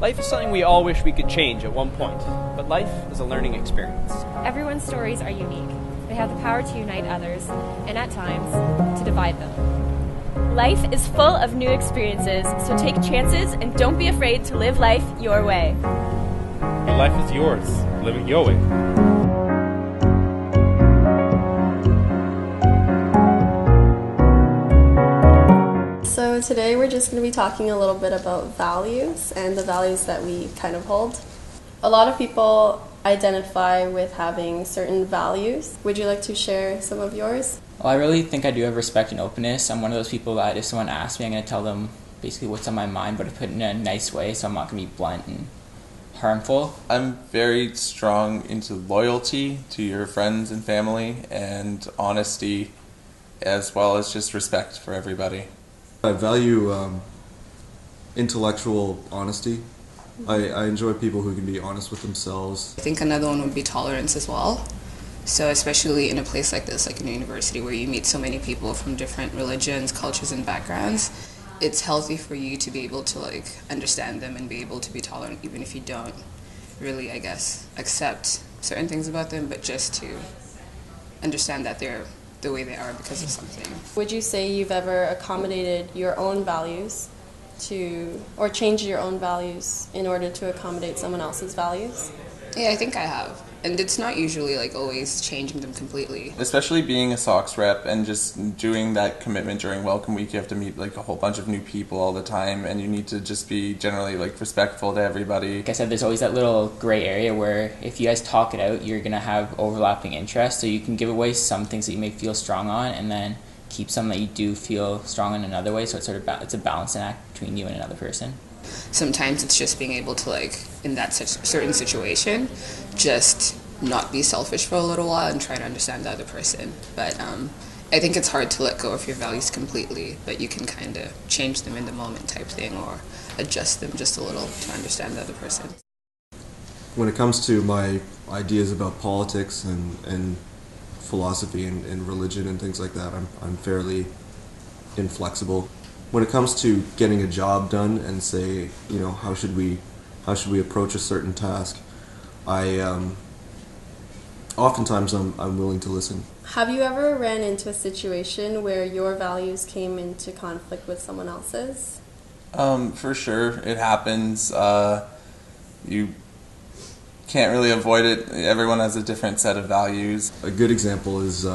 Life is something we all wish we could change at one point, but life is a learning experience. Everyone's stories are unique. They have the power to unite others, and at times, to divide them. Life is full of new experiences, so take chances and don't be afraid to live life your way. Your life is yours. Live it your way. So today we're just going to be talking a little bit about values and the values that we kind of hold. A lot of people identify with having certain values. Would you like to share some of yours? Well, I really think I do have respect and openness. I'm one of those people that if someone asks me, I'm going to tell them basically what's on my mind, but I put it in a nice way, so I'm not going to be blunt and harmful. I'm very strong into loyalty to your friends and family and honesty, as well as just respect for everybody. I value intellectual honesty. I enjoy people who can be honest with themselves. I think another one would be tolerance as well. So especially in a place like this, like in a university where you meet so many people from different religions, cultures, and backgrounds, it's healthy for you to be able to understand them and be able to be tolerant even if you don't really, I guess, accept certain things about them, but just to understand that they're the way they are because of something. Would you say you've ever accommodated your own values or changed your own values in order to accommodate someone else's values? Yeah, I think I have. And it's not usually always changing them completely. Especially being a Sox rep and just doing that commitment during Welcome Week, you have to meet a whole bunch of new people all the time, and you need to just be generally respectful to everybody. Like I said, there's always that little gray area where if you guys talk it out, you're going to have overlapping interests, so you can give away some things that you may feel strong on and then keep some that you do feel strong in another way, so it's it's a balancing act between you and another person. Sometimes it's just being able to, in that certain situation, just not be selfish for a little while and try to understand the other person. But I think it's hard to let go of your values completely, but you can kind of change them in the moment type thing or adjust them just a little to understand the other person. When it comes to my ideas about politics and philosophy and religion and things like that, I'm fairly inflexible. When it comes to getting a job done and say, how should we approach a certain task, oftentimes I'm willing to listen. Have you ever ran into a situation where your values came into conflict with someone else's? For sure, it happens. You can't really avoid it. Everyone has a different set of values. A good example is,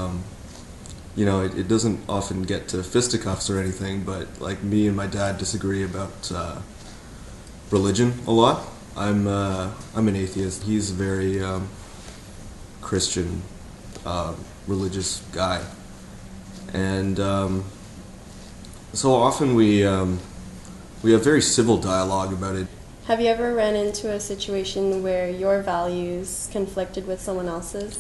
it doesn't often get to fisticuffs or anything, but me and my dad disagree about religion a lot. I'm an atheist. He's a very Christian, religious guy, and so often we have very civil dialogue about it. Have you ever ran into a situation where your values conflicted with someone else's?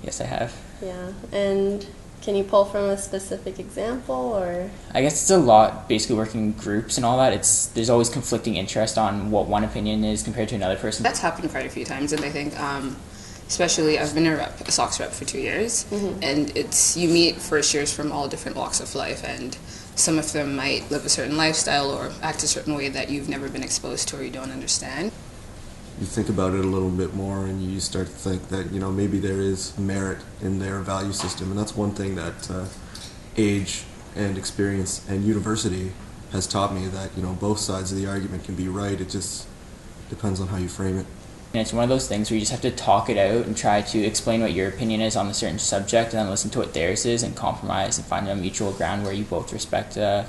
Yes, I have. Yeah, and can you pull from a specific example, or? I guess it's a lot, basically working in groups and all that. There's always conflicting interest on what one opinion is compared to another person. That's happened quite a few times, and I think especially I've been a Sox rep for 2 years, and you meet first years from all different walks of life, and some of them might live a certain lifestyle or act a certain way that you've never been exposed to or you don't understand. You think about it a little bit more and you start to think that, maybe there is merit in their value system, and that's one thing that age and experience and university has taught me, that, both sides of the argument can be right. It just depends on how you frame it. And it's one of those things where you just have to talk it out and try to explain what your opinion is on a certain subject and then listen to what theirs is and compromise and find a mutual ground where you both respect the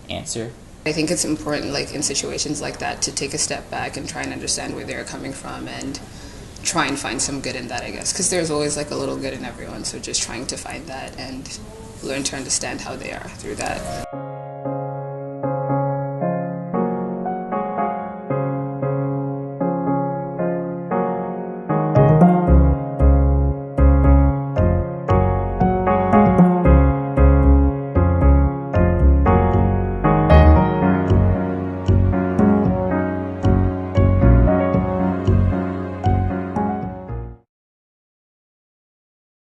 answer. I think it's important, in situations like that, to take a step back and try and understand where they're coming from and try and find some good in that, I guess, because there's always a little good in everyone, so just trying to find that and learn to understand how they are through that.